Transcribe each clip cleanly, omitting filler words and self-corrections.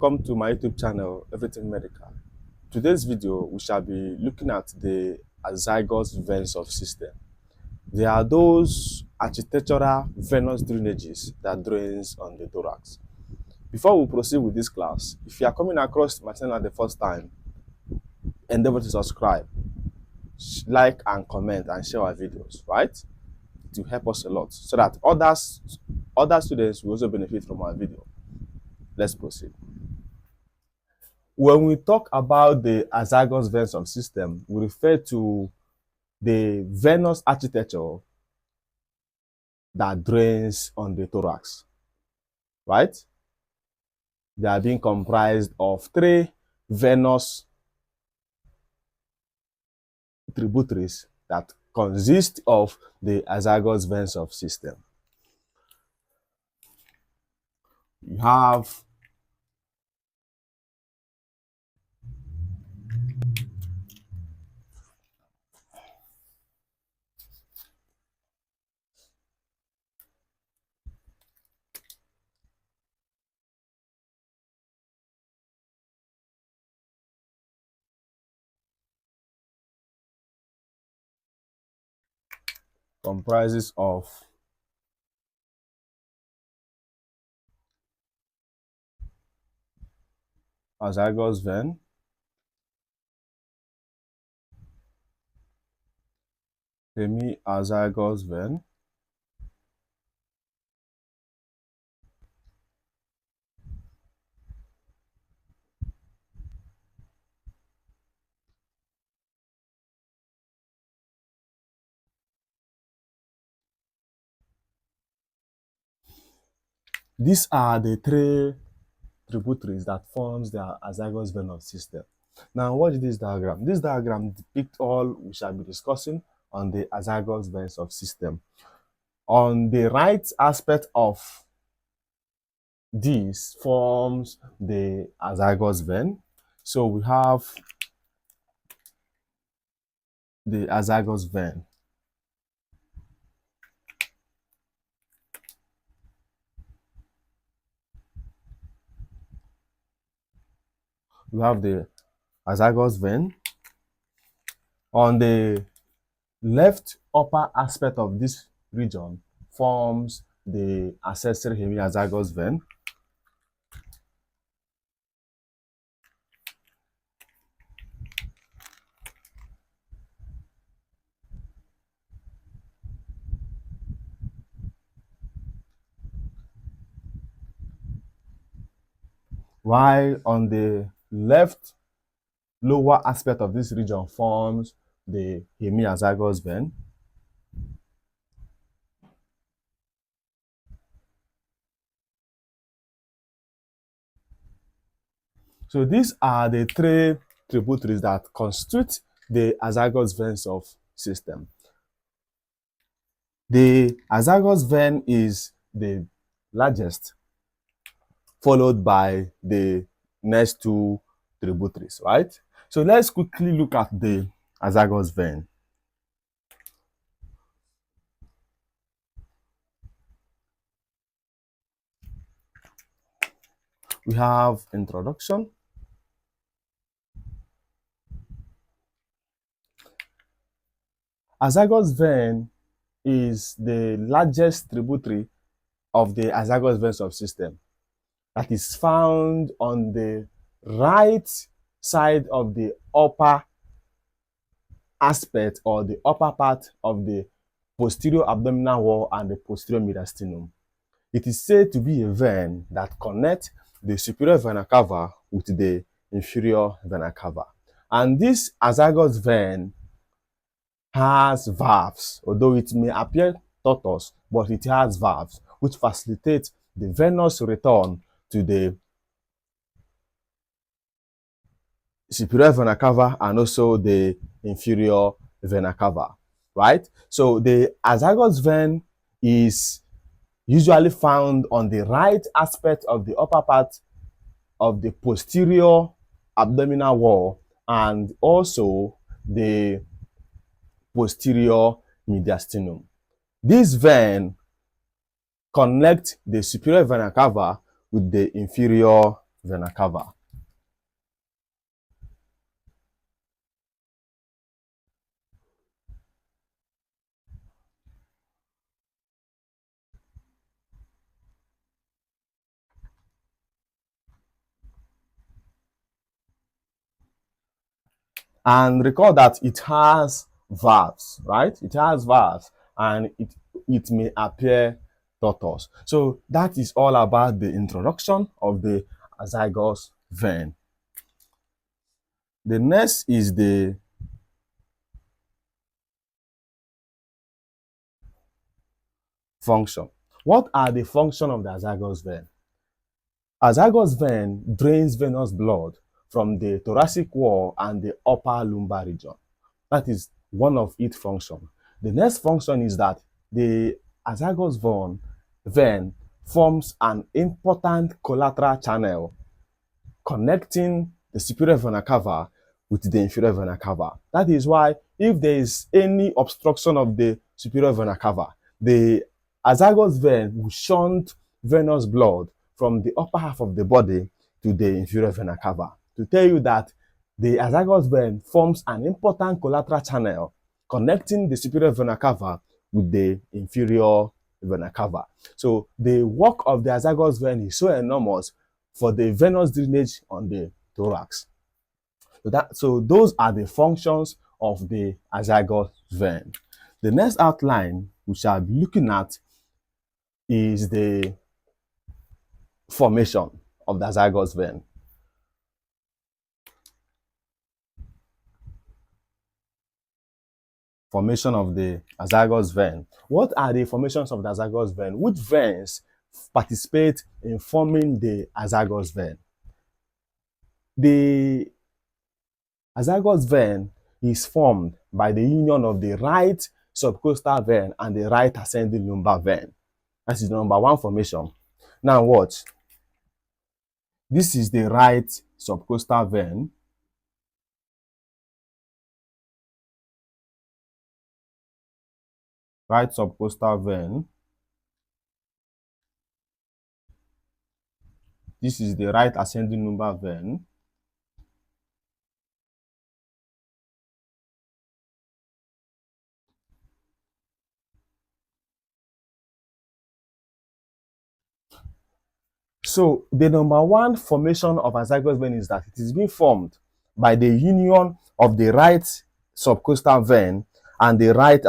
Welcome to my YouTube channel, Everything Medical. Today's video, we shall be looking at the Azygos veins of system. They are those architectural venous drainages that drains on the thorax. Before we proceed with this class, if you are coming across my channel the first time, endeavor to subscribe, like and comment and share our videos, right? To help us a lot so that other students will also benefit from our video. Let's proceed. When we talk about the Azygos veins of system, we refer to the venous architecture that drains on the thorax, right? They are being comprised of three venous tributaries that consist of the Azygos veins of system. You have comprises of Azygos vein, Hemiazygos vein, these are the three tributaries that forms the Azygos venous system. Now watch this diagram. This diagram depicts all we shall be discussing on the Azygos veins of system. On the right aspect of this forms the Azygos vein. So we have the Azygos vein. We have the Azygos vein. On the left upper aspect of this region forms the accessory Hemiazygos vein. While on the left lower aspect of this region forms the Hemiazygos vein. So these are the three tributaries that constitute the Azygos veins of system. The Azygos vein is the largest, followed by the next two tributaries, right? So let's quickly look at the Azygos vein. We have introduction. Azygos vein is the largest tributary of the Azygos veins of system that is found on the right side of the upper aspect or the upper part of the posterior abdominal wall and the posterior mediastinum. It is said to be a vein that connects the superior vena cava with the inferior vena cava. And this Azygos vein has valves, although it may appear tortuous, but it has valves which facilitate the venous return to the superior vena cava and also the inferior vena cava, right? So the Azygos vein is usually found on the right aspect of the upper part of the posterior abdominal wall and also the posterior mediastinum. This vein connects the superior vena cava with the inferior vena cava. And recall that it has valves, right? It has valves, and it may appear tortoise. So that is all about the introduction of the azygos vein. The next is the function. What are the function of the azygos vein? Azygos vein drains venous blood from the thoracic wall and the upper lumbar region. That is one of its function. The next function is that the azygos vein forms an important collateral channel connecting the superior vena cava with the inferior vena cava. That is why if there is any obstruction of the superior vena cava, the azygos vein will shunt venous blood from the upper half of the body to the inferior vena cava. To tell you that the azygos vein forms an important collateral channel connecting the superior vena cava with the inferior vena cava. So the work of the azygos vein is so enormous for the venous drainage on the thorax. So those are the functions of the azygos vein. The next outline we shall be looking at is the formation of the azygos vein. Formation of the azygos vein. What are the formations of the azygos vein? Which veins participate in forming the azygos vein? The azygos vein is formed by the union of the right subcostal vein and the right ascending lumbar vein. That is number one formation. Now watch. This is the right subcostal vein. Right subcostal vein. This is the right ascending lumbar vein. So the number one formation of azygos vein is that it is being formed by the union of the right subcostal vein and the right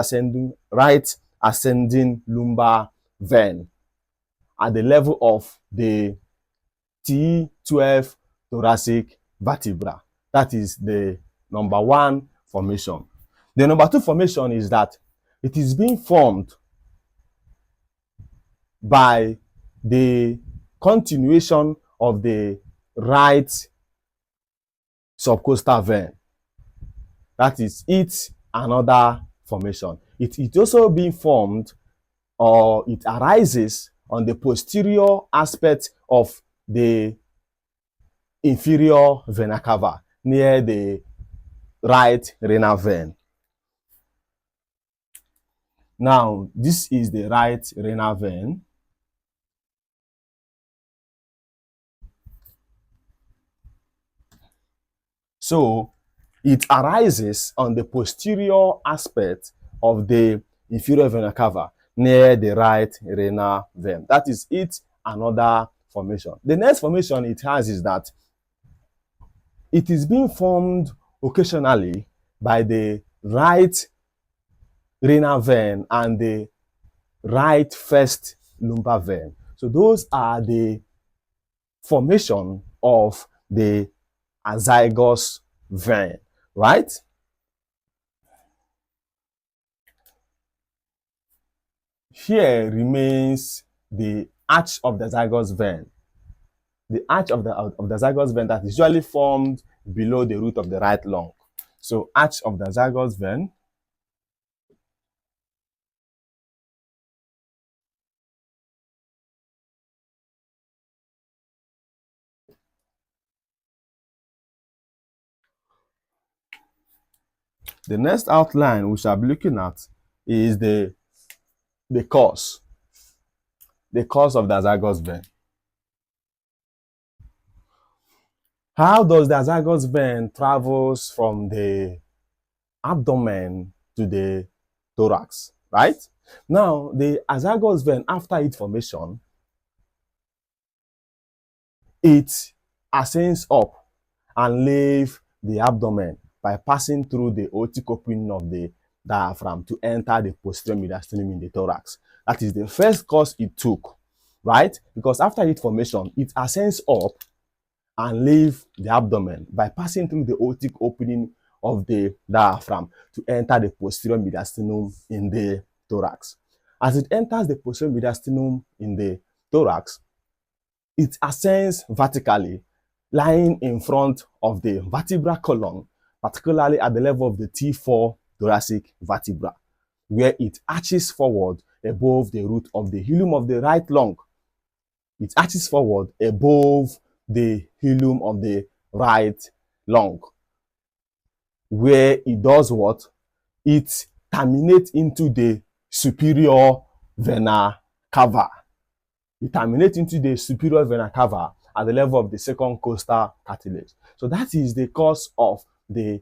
ascending lumbar vein at the level of the T12 thoracic vertebra. That is the number one formation. The number two formation is that it is being formed by the continuation of the right subcostal vein. That is it another formation. It also being formed, or it arises on the posterior aspect of the inferior vena cava near the right renal vein. Now, this is the right renal vein. So it arises on the posterior aspect of the inferior vena cava near the right renal vein. That is it another formation. The next formation it has is that it is being formed occasionally by the right renal vein and the right first lumbar vein. So those are the formation of the azygos vein, right? Here remains the arch of the azygos vein. The arch of the azygos vein that is usually formed below the root of the right lung. So arch of the azygos vein. The next outline we shall be looking at is the course of the azygos vein. How does the azygos vein travels from the abdomen to the thorax, right? Now, the azygos vein, after its formation, it ascends up and leave the abdomen by passing through the aortic opening of the diaphragm to enter the posterior mediastinum in the thorax. That is the first course it took, right? Because after its formation, it ascends up and leave the abdomen by passing through the aortic opening of the diaphragm to enter the posterior mediastinum in the thorax. As it enters the posterior mediastinum in the thorax, it ascends vertically, lying in front of the vertebral column, particularly at the level of the T4 thoracic vertebra, where it arches forward above the root of the hilum of the right lung. It arches forward above the hilum of the right lung, where it does what? It terminates into the superior vena cava. It terminates into the superior vena cava at the level of the second costal cartilage. So that is the cause of the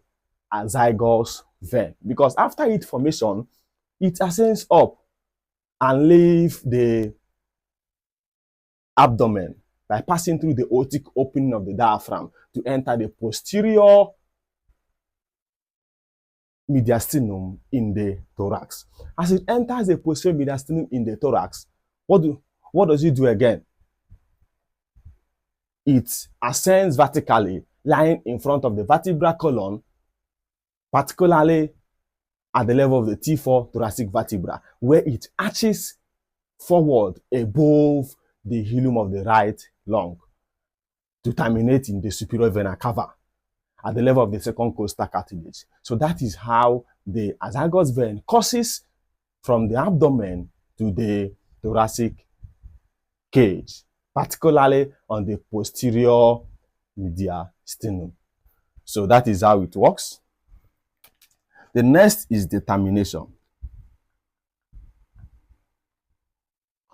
azygos vein, because after its formation, it ascends up and leaves the abdomen by passing through the aortic opening of the diaphragm to enter the posterior mediastinum in the thorax. As it enters the posterior mediastinum in the thorax, what does it do again? It ascends vertically, lying in front of the vertebral column, particularly at the level of the T4 thoracic vertebra, where it arches forward above the hilum of the right lung to terminate in the superior vena cava at the level of the second costal cartilage. So that is how the azygos vein courses from the abdomen to the thoracic cage, particularly on the posterior mediastinum. So that is how it works. The next is the termination.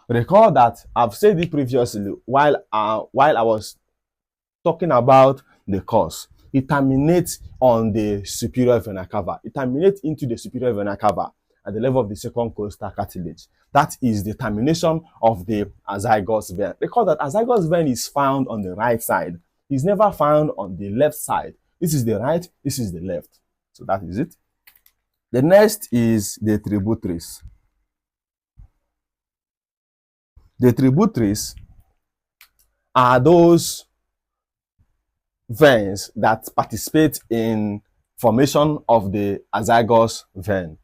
Recall that I've said it previously while I was talking about the cause. It terminates on the superior vena cava. It terminates into the superior vena cava at the level of the second costal cartilage. That is the termination of the azygos vein. Recall that azygos vein is found on the right side. It's never found on the left side. This is the right, this is the left. So that is it. The next is the tributaries. The tributaries are those veins that participate in formation of the azygos vein.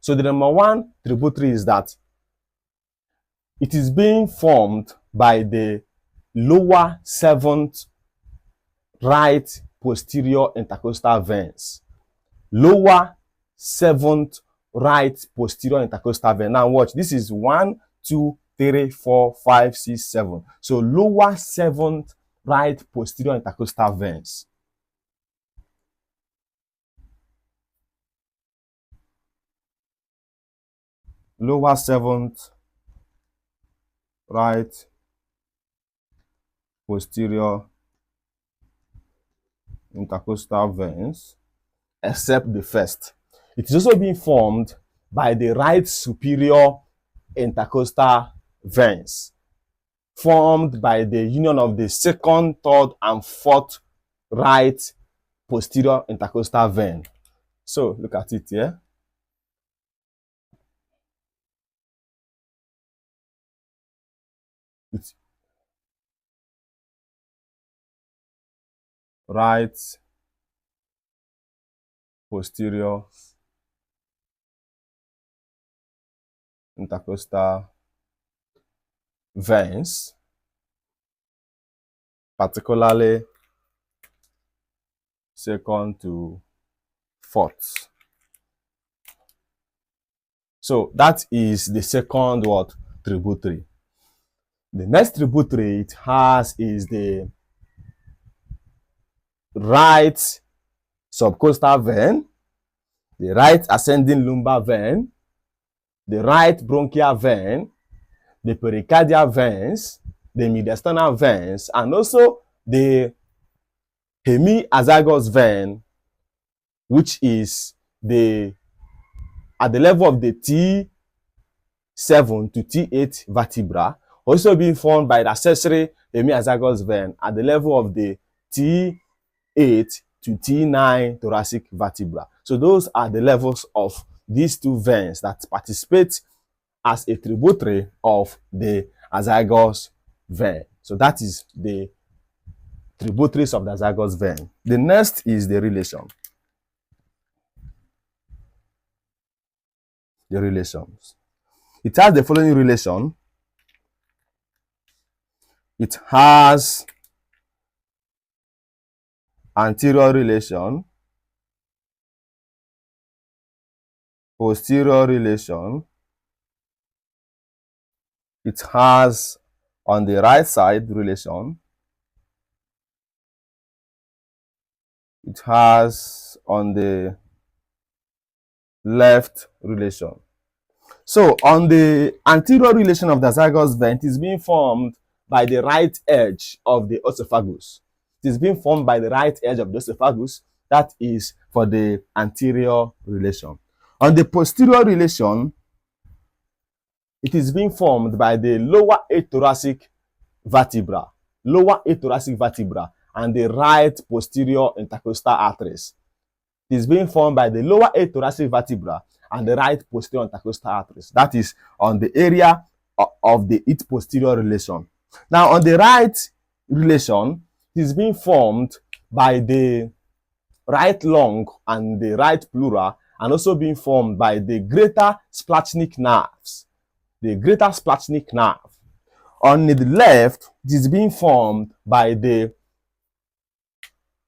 So the number one tributary is that it is being formed by the lower seventh right posterior intercostal veins. Lower seventh right posterior intercostal vein. Now watch, this is 1, 2, 3, 4, 5, 6, 7. So lower seventh right posterior intercostal veins. Lower seventh right posterior intercostal veins, except the first. It is also being formed by the right superior intercostal veins, formed by the union of the second, third, and fourth right posterior intercostal vein. So look at it here. It's right posterior intercostal veins, particularly second to fourth. So that is the second what? Tributary. The next tributary it has is the right subcostal vein, the right ascending lumbar vein, the right bronchial vein, the pericardial veins, the mediastinal veins, and also the hemiazygos vein, which is at the level of the T7 to T8 vertebra, also being formed by the accessory hemiazygos vein at the level of the T8 to T9 thoracic vertebra. So those are the levels of these two veins that participate as a tributary of the azygos vein. So that is the tributaries of the azygos vein. The next is the relation. The relations. It has the following relation. It has anterior relation, posterior relation. It has on the right side relation. It has on the left relation. So on the anterior relation of the azygos vein, it is being formed by the right edge of the esophagus. It is being formed by the right edge of the esophagus. That is for the anterior relation. On the posterior relation, it is being formed by the lower 8 thoracic vertebra, and the right posterior intercostal arteries. It is being formed by the lower 8 thoracic vertebra and the right posterior intercostal arteries. That is on the area of the 8 posterior relation. Now, on the right relation, it is being formed by the right lung and the right pleura, and also being formed by the greater splanchnic nerves. The greater splanchnic nerve. On the left, it is being formed by the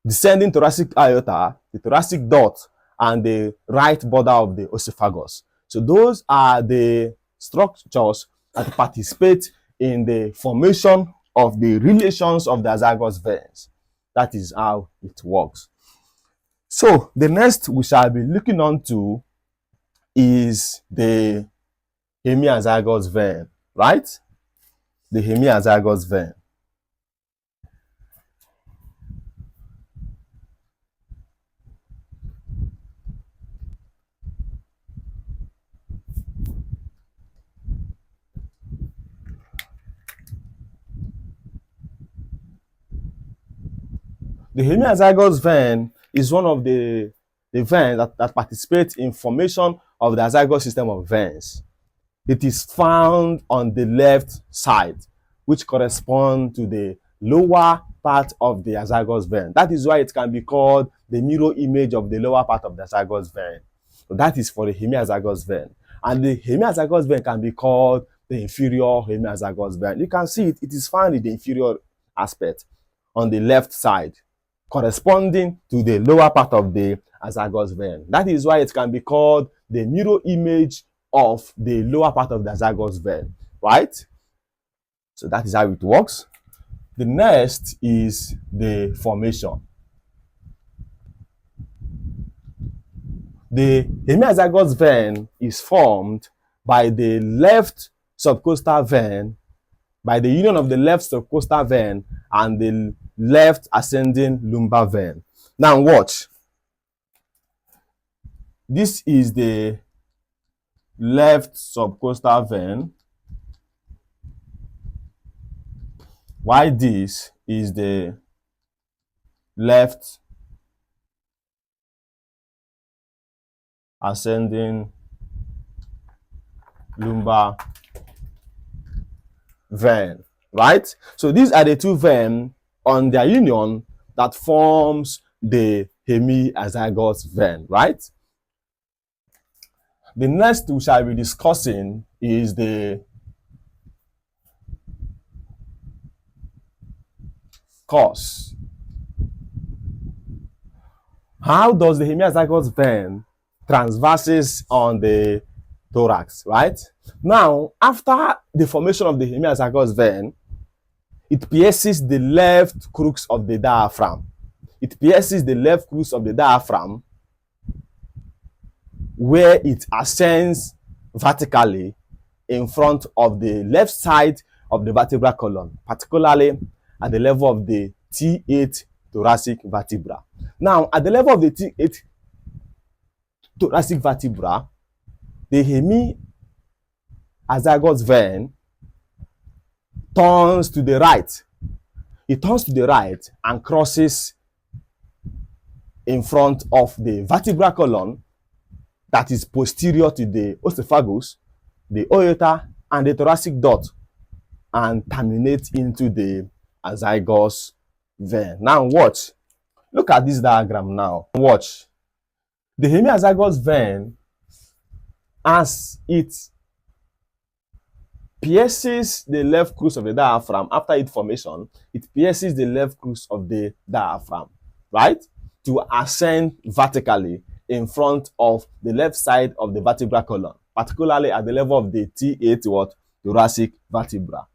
descending thoracic aorta, the thoracic duct, and the right border of the esophagus. So those are the structures that participate in the formation of the relations of the azygos veins. That is how it works. So the next we shall be looking on to is the hemiazygos vein, right? The hemiazygos vein. The hemiazygos vein is one of the veins that participates in formation of the azygos system of veins. It is found on the left side, which corresponds to the lower part of the azygos vein. That is why it can be called the mirror image of the lower part of the azygos vein. So that is for the hemiazygos vein. And the hemiazygos vein can be called the inferior hemiazygos vein. You can see it is found in the inferior aspect on the left side, corresponding to the lower part of the azygos vein. That is why it can be called the mirror image of the lower part of the azygos vein, right? So that is how it works. The next is the formation. The hemiazygos vein is formed by the left subcostal vein, by the union of the left subcostal vein and the left ascending lumbar vein. Now watch. This is the left subcostal vein, while this is the left ascending lumbar vein, right? So these are the two veins on their union that forms the hemiazygos vein, right? The next we shall be discussing is the cause. How does the hemiazygos vein transverses on the thorax, right? Now, after the formation of the hemiazygos vein, it pierces the left crux of the diaphragm. It pierces the left crux of the diaphragm, where it ascends vertically in front of the left side of the vertebral column, particularly at the level of the T8 thoracic vertebra. Now, at the level of the T8 thoracic vertebra, the hemiazygos vein turns to the right. It turns to the right and crosses in front of the vertebral column that is posterior to the oesophagus, the aorta, and the thoracic duct, and terminates into the azygos vein. Now watch. Look at this diagram now. Watch. The hemiazygos vein, as it pierces the left crus of the diaphragm after its formation, it pierces the left crus of the diaphragm, right? To ascend vertically in front of the left side of the vertebral column, particularly at the level of the T8 what? Thoracic vertebra.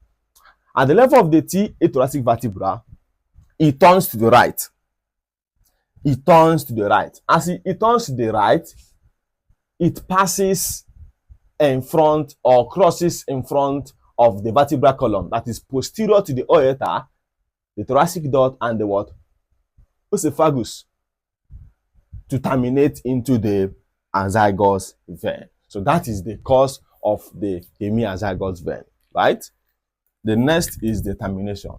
At the level of the T8 thoracic vertebra, it turns to the right. It turns to the right. As it turns to the right, it passes in front or crosses in front of the vertebral column that is posterior to the aorta, the thoracic duct, and the what? Oesophagus, to terminate into the azygos vein. So that is the cause of the hemiazygos vein, right? The next is the termination.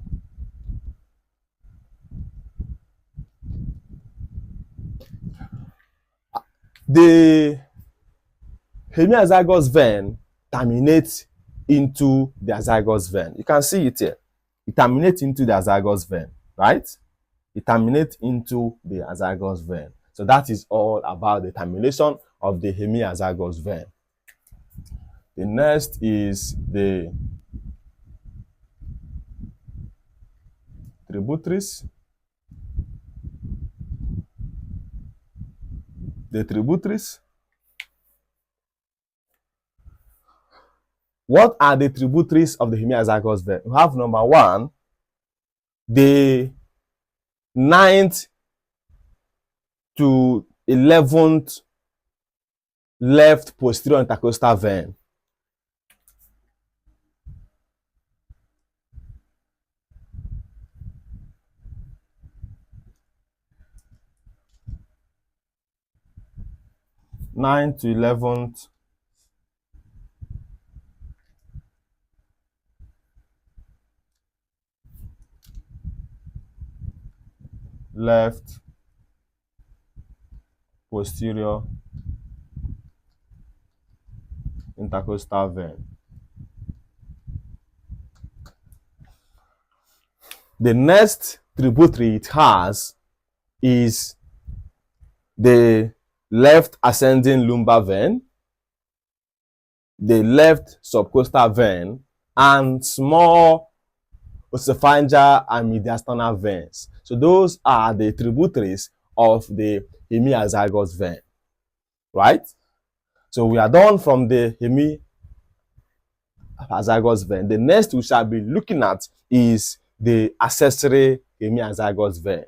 The hemiazygos vein terminates into the azygos vein. You can see it here. It terminates into the azygos vein, right? It terminates into the azygos vein. So that is all about the termination of the hemiazygos vein. The next is the tributaries. The tributaries. What are the tributaries of the hemiazygos vein? We have number one, the 9th to 11th left posterior intercostal vein. Ninth to 11th left posterior intercostal vein. The next tributary it has is the left ascending lumbar vein, the left subcostal vein, and small oesophageal and mediastinal veins. So those are the tributaries of the hemiazygos vein, right? So we are done from the hemiazygos vein. The next we shall be looking at is the accessory hemiazygos vein.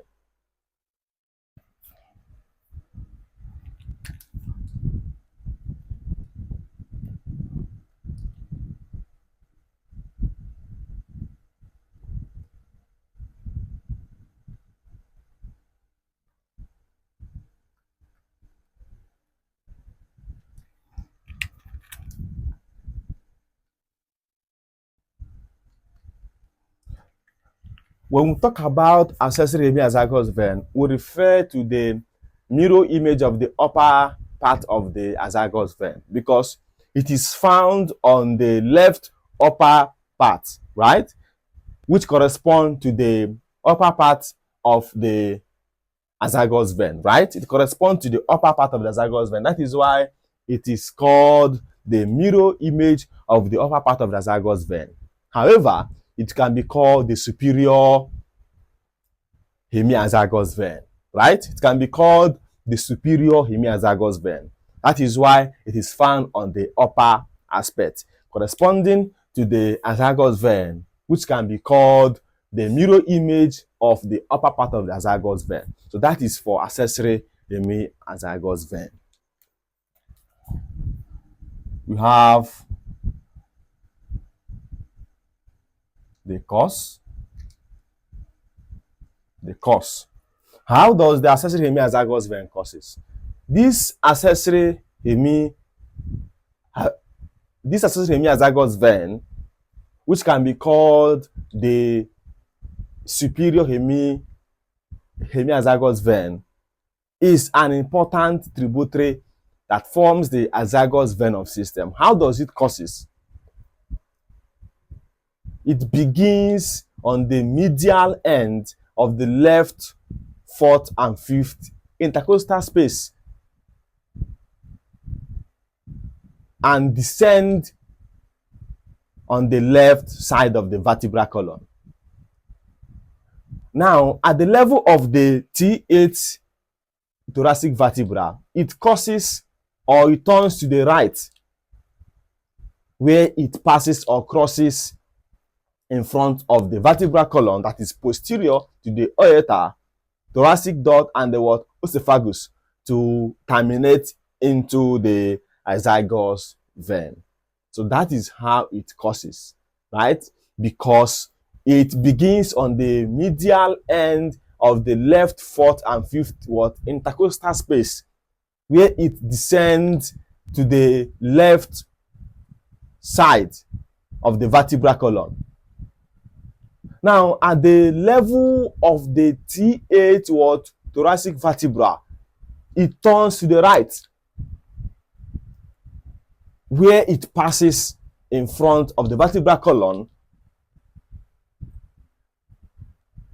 When we talk about accessory hemiazygos vein, we refer to the mirror image of the upper part of the azygos vein because it is found on the left upper part, right? Which correspond to the upper part of the azygos vein, right? It corresponds to the upper part of the azygos vein. That is why it is called the mirror image of the upper part of the azygos vein. However, it can be called the superior hemiazygos vein, right? It can be called the superior hemiazygos vein. That is why it is found on the upper aspect, corresponding to the azygos vein, which can be called the mirror image of the upper part of the azygos vein. So that is for accessory hemiazygos vein. We have the cause. How does the accessory hemiazygos vein causes? This accessory hemiazygos vein, which can be called the superior hemiazygos vein, is an important tributary that forms the azygos vein of system. How does it causes? It begins on the medial end of the left, fourth, and fifth intercostal space and descend on the left side of the vertebral column. Now, at the level of the T8 thoracic vertebra, it causes or it turns to the right, where it passes or crosses in front of the vertebral column that is posterior to the aorta, thoracic duct, and the what? Oesophagus, to terminate into the azygos vein. So that is how it causes, right? Because it begins on the medial end of the left, fourth, and fifth what? Intercostal space, where it descends to the left side of the vertebral column. Now, at the level of the T8 what? Thoracic vertebra, it turns to the right, where it passes in front of the vertebral column.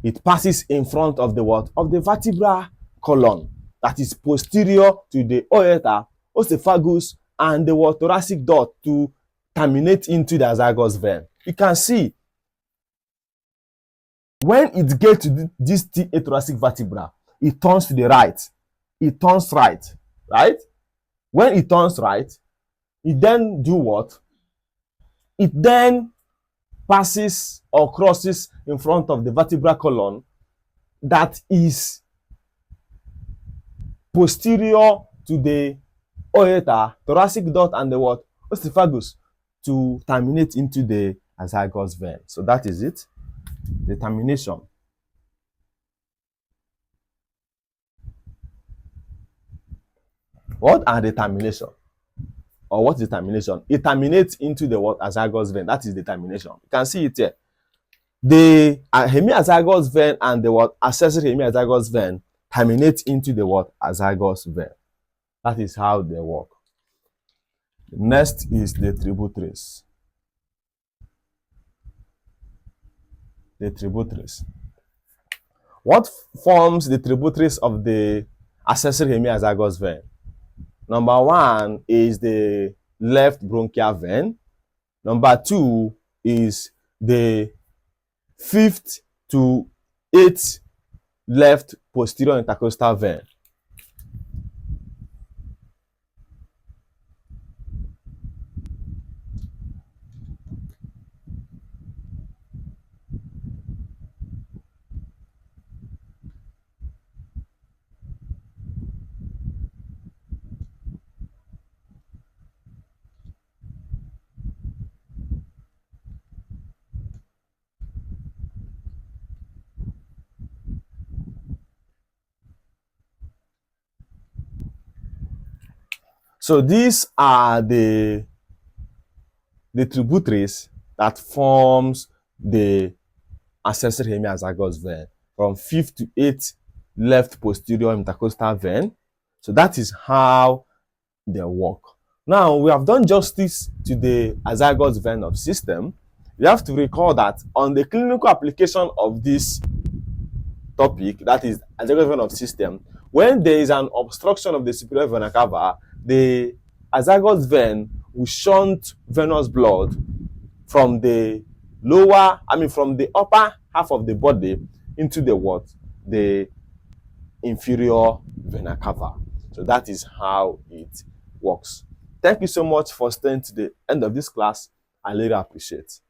It passes in front of the what? Of the vertebral column that is posterior to the aorta, oesophagus, and the what? Thoracic duct, to terminate into the azygos vein. You can see when it gets to this T8 thoracic vertebra, it turns to the right. It turns right, right? When it turns right, it then do what? It then passes or crosses in front of the vertebral column that is posterior to the aorta, thoracic duct, and the what? Oesophagus, to terminate into the azygos vein. So that is it. The termination. What are the termination? Or what is termination? It terminates into the what? Azygos vein. That is the termination. You can see it here. The hemiazygos vein and the what? Accessory hemiazygos vein terminate into the what? Azygos vein. That is how they work. Next is the tributaries. The tributaries. What forms the tributaries of the accessory hemiazygos vein? Number one is the left bronchial vein. Number two is the 5th to 8th left posterior intercostal vein. So these are the tributaries that forms the accessory hemiazygos vein from 5th to 8th left posterior intercostal vein. So that is how they work. Now, we have done justice to the azygos vein of system. You have to recall that on the clinical application of this topic, that is azygos vein of system, when there is an obstruction of the superior vena cava, the azygos vein will shunt venous blood from the from the upper half of the body into the what? The inferior vena cava. So that is how it works. Thank you so much for staying to the end of this class. I really appreciate it.